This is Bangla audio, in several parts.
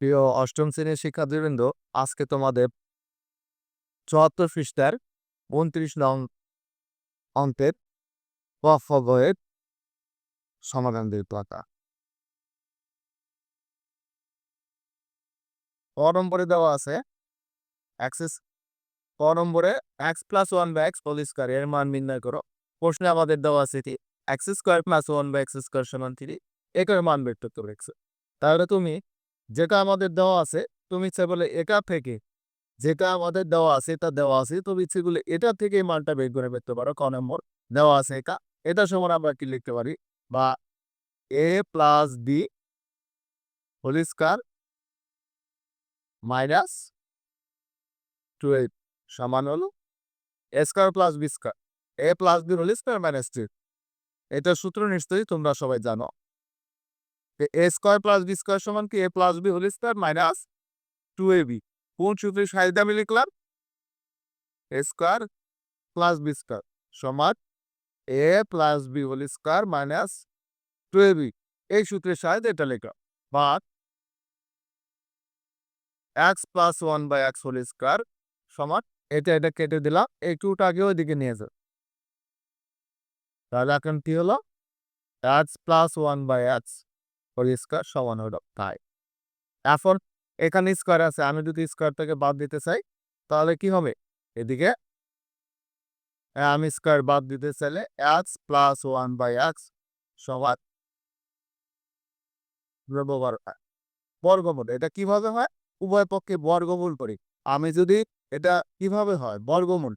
প্রিয় অষ্টম শ্রেণীর শিক্ষার্থীবৃন্দ, আজকে তোমাদের ৭৪ পৃষ্ঠার ২৯ নং অঙ্কের ক, খ বইয়ের সমাধান দিয়ে পাতা। ক নম্বরে দেওয়া আছে ক নম্বরে এক্স প্লাস ওয়ান বা এক্স হোল স্কোয়ার এর মান নির্ণয় করো। প্রশ্নে আমাদের দেওয়া আছে কি এক্স স্কোয়ার প্লাস ওয়ান বা এক্স স্কোয়ার সমান 3, এটার মান বের করতে হবে। তাহলে তুমি যেটা আমাদের দেওয়া আছে, তুমি ইচ্ছে বলে এটা থেকে যেটা আমাদের দেওয়া আছে এটা দেওয়া আছে, তুমি ইচ্ছে করলে এটা থেকে এই মানটা বের করে ফেলতে পারো। ক নম্বর দেওয়া আছে এটা সমান আমরা কি লিখতে পারি, বা a plus b whole square minus 12 সমান হলো a square plus b square, a plus b whole square minus 3। এটার সূত্র নিশ্চয়ই তোমরা সবাই জানো। A square plus b square সমান কি a plus b whole square minus 2ab। কোন সূত্রের সাহায্যে আমি লিখলাম? A square plus b square সমান a plus b whole square minus 2ab, এই সূত্রের সাহায্যে এটা লেখা। বা x plus one by x whole square সমান এটা কেটে দিলাম, এই টুটা আগে ওইদিকে নিয়ে যাও। তাহলে এখন কি হলো? X plus one by x whole square সমান হলো তাই। এখন এখানে স্কোয়ার আছে, আমি যদি স্কোয়ার থেকে বাদ দিতে চাই তাহলে কি হবে? এদিকে আমি স্কোয়ার বাদ দিতে চাইলে x plus one by x সমান বর্গমূল। এটা কিভাবে হয়? উভয় পক্ষে বর্গমূল করি। আমি যদি এটা কিভাবে হয় বর্গমূল,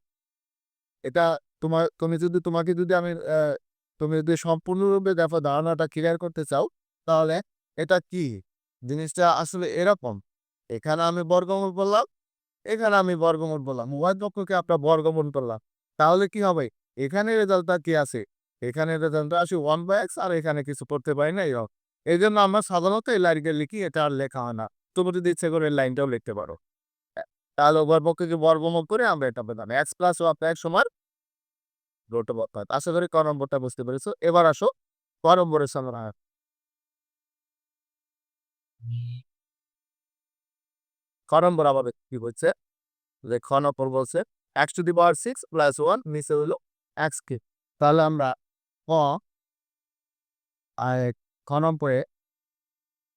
এটা তোমাকে যদি আমি তুমি যদি সম্পূর্ণরূপে দেখো, ধারণাটা ক্লিয়ার করতে চাও, তাহলে এটা কি জিনিসটা আসলে এরকম। এখানে আমি বর্গমূল বললাম, এখানে আমি বর্গমূল বললাম, উভয় পক্ষকে আপনার বর্গমূল করলাম। তাহলে কি হবে? এখানে রেজাল্টটা কি আছে? এখানে রেজাল্টটা আসে 1/x, আর এখানে কিছু করতে পারি না। এই জন্য আমরা সাধারণত এই লাইনটা লিখি, এটা আর লেখা হয় না। তুমি যদি ইচ্ছে করে এই লাইনটাও লিখতে পারো। তাহলে উভয় পক্ষকে বর্গমূল করে আমরা এটা পেলাম এক্স প্লাস ওয়ান এক্স সমান রুট ওভার 5। আশা করি ক নম্বরটা বুঝতে পেরেছো। এবার আসো ক নম্বরের সমাধান। ক নম্বর আমাদের কি বলছে, যে খ নম্বর বলছে x to the power 6 plus 1 নিচে হলো এক্স কে। তাহলে আমরা ক আর খ নম্বরে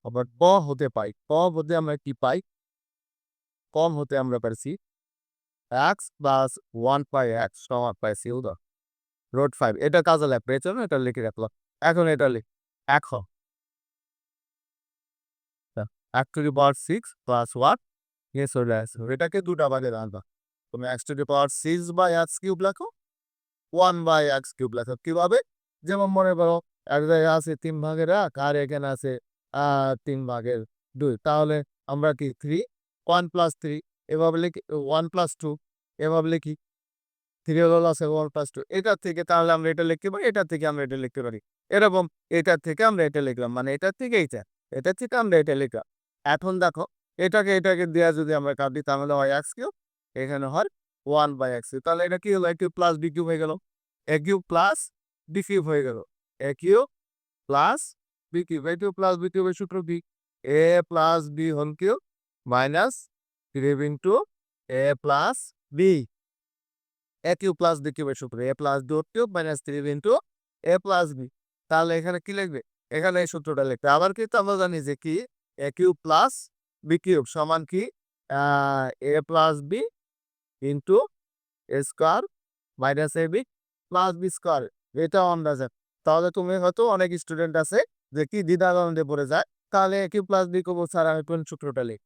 আবার ক হতে পাই, ক হতে আমরা কি পাই? কম হতে আমরা পাইছি এক্স প্লাস 1 পাই এক্স সমান পাইছি রুট 5। এটা কাজে লাগবে, এই জন্য এটা লিখে রাখলাম। এখন এটা লিখ, এখন x to the power 6 plus 1 নিয়ে চলে আসছে, এটাকে দুটা ভাগে রাখবা। তুমি x to the power 6 by x cube লেখো, 1 বাই এক্স কিউব লেখো। কিভাবে? যেমন মনে করো এক জায়গায় আছে 3 ভাগের 1, আর এখানে আছে 3 ভাগের 2। তাহলে আমরা কি 3 1 প্লাস 3 এভাবে লিখি, 1 প্লাস 2 এভাবে লিখি। 3 হলো আছে 1 প্লাস 2, এটার থেকে তাহলে আমরা এটা লিখতে পারি, এটার থেকে আমরা এটা লিখতে পারি। এরকম এটার থেকে আমরা এটা লিখলাম, মানে এটার থেকে এইটা, এটার থেকে আমরা এটা লিখলাম। এখন দেখো এটাকে দেওয়া যদি আমরা কাটি, তাহলে হয় এক্স কিউব, এখানে হয় 1 বাই এক্স। তাহলে এটা কি হলো? A cube plus b cube হয়ে গেল, a cube plus b cube হয়ে গেল, a cube plus b cube. A cube plus b কিউবের সূত্র কি? A plus b whole cube minus 3 into a plus b. A cube plus b কিউবের সূত্র a plus b whole cube minus 3 into a plus b. তাহলে এখানে কি লিখবে? এখানে এই সূত্রটা লিখবে। আবার কিন্তু আমরা জানি যে কি এ কিউব প্লাস বি কিউব সমান কি a plus B into A square minus A B plus b square. এটাও আমরা জানি। তাহলে তুমি হয়তো অনেক স্টুডেন্ট আছে যে কি দ্বিধাদ্বন্দ্বে পড়ে যায়, তাহলে a cube plus b cube sir আমি কোন সূত্রটা লিখ,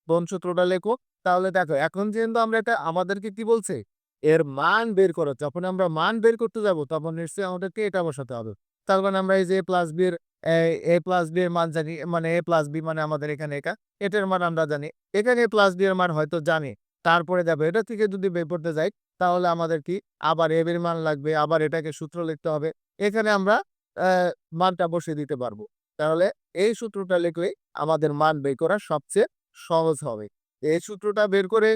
কোন সূত্রটা লেখো? তাহলে দেখো এখন যেহেতু আমরা এটা আমাদেরকে কি বলছে, এর মান বের করো। যখন আমরা মান বের করতে যাব তখন নিশ্চয়ই আমাদেরকে এটা বসাতে হবে। তার মানে আমরা এই যে প্লাস বি এর এ প্লাস বি এর মান জানি, মানে এ প্লাস বি মানে আমাদের এখানে এটার মান আমরা জানি, এখানে প্লাস বি এর মান হয়তো জানি। তারপরে দেখো এটা থেকে যদি বের করতে যাই তাহলে আমাদের কি আবার এ এর মান লাগবে, আবার এটাকে সূত্র লিখতে হবে। এখানে আমরা মানটা বসিয়ে দিতে পারবো। তাহলে এই সূত্রটা লিখলে আমাদের মান বের করা সবচেয়ে সহজ হবে। এই সূত্রটা বের করে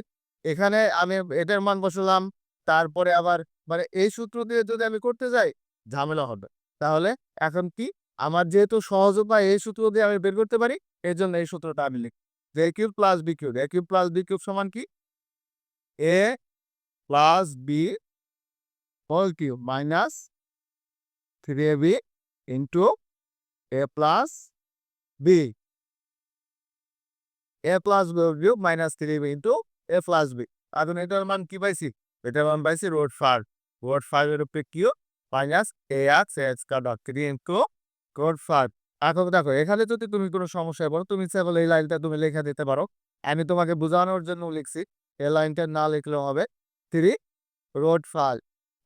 এখানে আমি এটার মান বসালাম, তারপরে আবার মানে এই সূত্র দিয়ে যদি আমি করতে যাই ঝামেলা হবে। তাহলে এখন কি আমার যেহেতু সহজ উপায় এই সূত্র দিয়ে আমি বের করতে পারি, এর জন্য এই সূত্রটা আমি লিখি। যে a cube plus b cube, a cube plus b cube সমান কি a plus b whole cube minus 3ab into a plus b, a plus b cube minus 3ab into a plus b। এখন এটার মান কি পাইছি? এটার মান পাইছি √5, √5 এর উপরে cube minus ax square dot 3 into √5। এখন দেখো এখানে যদি তুমি কোনো সমস্যায় পড়ো তুমি ইচ্ছা করলে এই লাইনটা তুমি লিখে দিতে পারো, আমি তোমাকে বোঝানোর জন্য লিখছি। এই লাইনটা না লিখলেও হবে 3√5।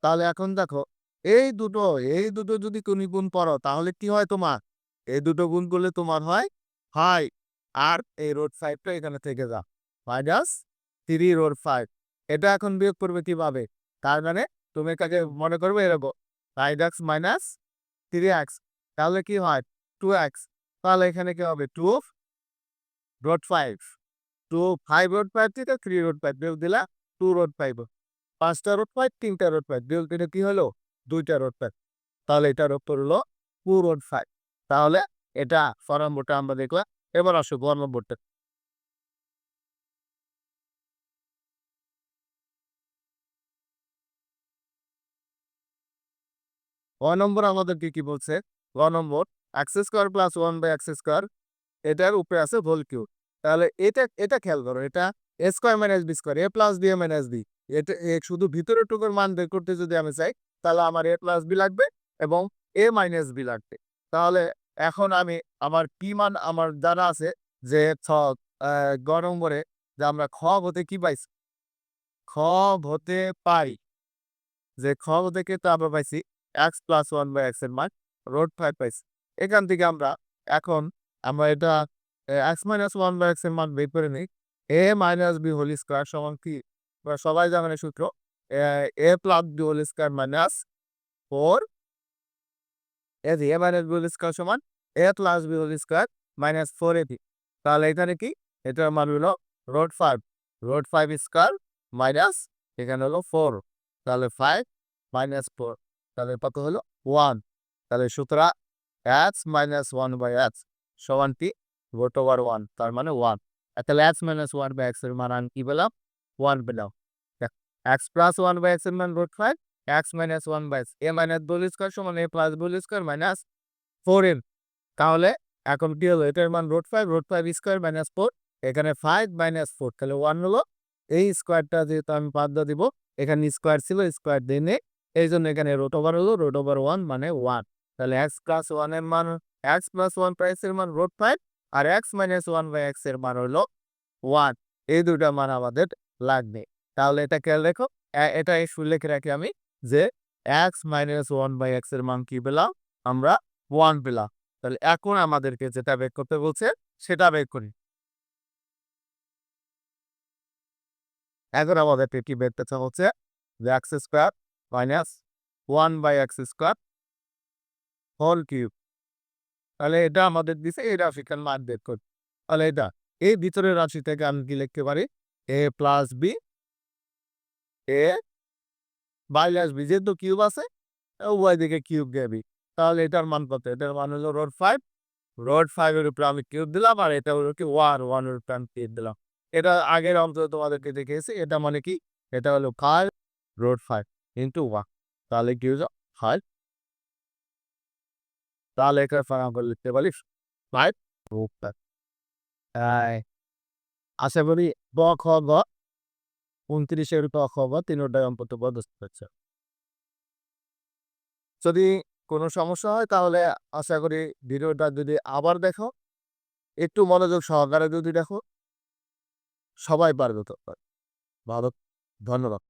তাহলে এখন দেখো এই দুটো যদি তুমি গুণ করো তাহলে কি হয় তোমার? এই দুটো গুণ করলে তোমার হয় 5, আর এই √5টা এখানে থেকে যা মাইনাস 3√5। এটা এখন বিয়োগ করবে কিভাবে? তার মানে তুমি এটাকে মনে করবে এরকম 5x মাইনাস 3x, তাহলে কি হয় 2x। তাহলে এখানে কি হবে 2√5, 5√5 থেকে 3√5 বিয়োগ দিলা 2√5, 5টা √5 3টা √5 বিয়োগ দিলে কি হলো 2টা √5। তাহলে এটার উত্তর হলো 2√5। তাহলে এটা খ নম্বরটা আমরা দেখলাম। এবার আসো গ নম্বরটা। গ নম্বর আমাদেরকে কি বলছে? গ নম্বর এক্স স্কোয়ার প্লাস 1/x², এটার উপরে আছে হোল কিউব। তাহলে এটা খেয়াল করো, এটা এ square minus b square, a plus b a minus B. এটা শুধু ভিতরের টুকুর মান বের করতে যদি আমি চাই তাহলে আমার এ প্লাস বি লাগবে এবং এ মাইনাস বি লাগবে। তাহলে এখন আমি আমার কি মান আমার জানা আছে যে গ নম্বরে যে আমরা খ হতে কি পাইছি? খ হতে পাই যে খ থেকে তো আমরা পাইছি এক্স প্লাস 1/x এর মান √5 পাইছি। এখান থেকে আমরা এখন আমরা এটা এক্স মাইনাস 1/x এর মান বের করে নিই। A minus b whole square সমান কি? আমরা সবাই জানেন এই সূত্র, a plus b whole square minus 4, a minus b whole square সমান a plus b whole square minus 4ab। তাহলে এখানে কি? এটার মান হলো √5, √5 স্কোয়ার মাইনাস এখানে হলো 4, তাহলে 5 মাইনাস 4, তাহলে কত হলো 1। তাহলে সুতরাং x মাইনাস 1/x সমান কি √1, তার মানে 1। তাহলে x মাইনাস 1/x এর মান আমি কি পেলাম? 1 পেলাম। x প্লাস 1/x এর মান √5, x minus 1/x, a minus b square সমান a plus b square minus 4m। তাহলে এখন কি হলো? এটার মান √5, √5 স্কোয়ার মাইনাস 4, এখানে 5 মাইনাস 4 তাহলে 1 হলো। এই স্কোয়ারটা যেহেতু আমি বাদ দিয়ে দিব, এখানে স্কোয়ার ছিল স্কোয়ার দিয়ে নেই, এই জন্য এখানে √1 হলো, √1 মানে 1। তাহলে x প্লাস 1 এর মান, x প্লাস 1 প্রাইস এর মান √5 আর x মাইনাস 1/x এর মান হলো 1। এই দুটা মান আমাদের লাগবে। তাহলে এটা খেয়াল রেখো, এটা লিখে রাখি আমি যে x মাইনাস 1/x এর মান কি পেলাম? আমরা 1 পেলাম। তাহলে এখন আমাদেরকে যেটা বের করতে বলছে সেটা বের করি। এখন আমাদেরকে কি বের করতে হচ্ছে যে x² minus 1/x² whole cube. তাহলে এটা আমাদের দিছে, এই রাশিটার মান বের করি। তাহলে এটা এই ভিতরের রাশি থেকে আমি কি লিখতে পারি? a plus b, a minus b, যেহেতু কিউব আছে উভয় দিকে কিউব দিয়ে বি। তাহলে এটার মান কত? এটার মান হলো √5, √5 এর উপরে আমি কিউব দিলাম আর এটা হলো কি 1 এর উপরে আমি কিউব দিলাম। এটা আগের অঙ্কে তোমাদেরকে দেখিয়েছি। এটা মানে কি? এটা হলো 5√5 ইন্টু 1, তাহলে কি হলো 5। তাহলে এটার ফল আমরা লিখতে পারি 5√5। আশা করি ব, খ, গ 29 এর ক, খ, গ তিনটাই অন্তত বুঝতে পারছো। যদি কোনো সমস্যা হয় তাহলে আশা করি ভিডিওটা যদি আবার দেখো, একটু মনোযোগ সহকারে যদি দেখো, সবাই পারবে তো। ভালো, ধন্যবাদ।